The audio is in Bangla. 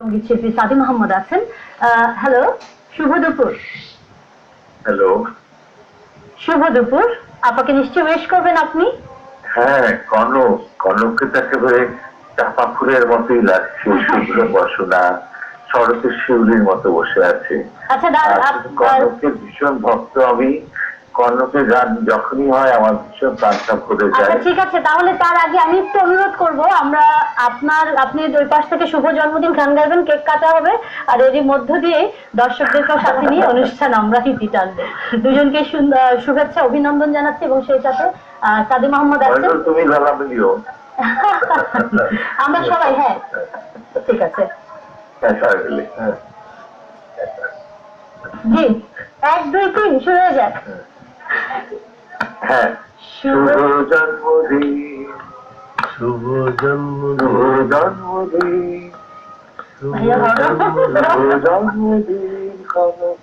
সঙ্গীত শিল্পী সাদি মোহাম্মদ আছেন। হ্যালো, শুভ দুপুর। হ্যালো, শুভ দুপুর। আপাকে নিশ্চয়ই উইশ করবেন আপনি। হ্যাঁ, কনককে তো একেবারে চাপা ফুলের মতোই লাগছে, শুভ্র বসনা শরতের শিউলির মতো বসে আছে। আচ্ছা, কনকের ভীষণ ভক্ত আমি। কনকের গান যখনই হয় আমার ভীষণ প্রাণটা ভরে আচ্ছা যায়। ঠিক আছে, তাহলে তার আগে আমি একটু অনুরোধ করব, আমরা আপনি ওই পাশ থেকে শুভ জন্মদিন গান গাইবেন, কেক কাটা হবে, আর এরই মধ্য দিয়ে দর্শকদেরকে সাথে নিয়ে অনুষ্ঠান আমরা ইতি টানবো। দুজনকে শুভেচ্ছা অভিনন্দন জানাচ্ছি, এবং সেই সাথে সাদি মোহাম্মদ আছেন। তুমি লালা মিলিও। আমরা সবাই, হ্যাঁ ঠিক আছে। জি, 1 2 3 শুরু হয়ে যাক। হ্যাঁ, শুভ জন্মদিন, শুভ জন্মদিন, শুভ জন্মদিন, ভাইয়া শুভ জন্মদিন কনক।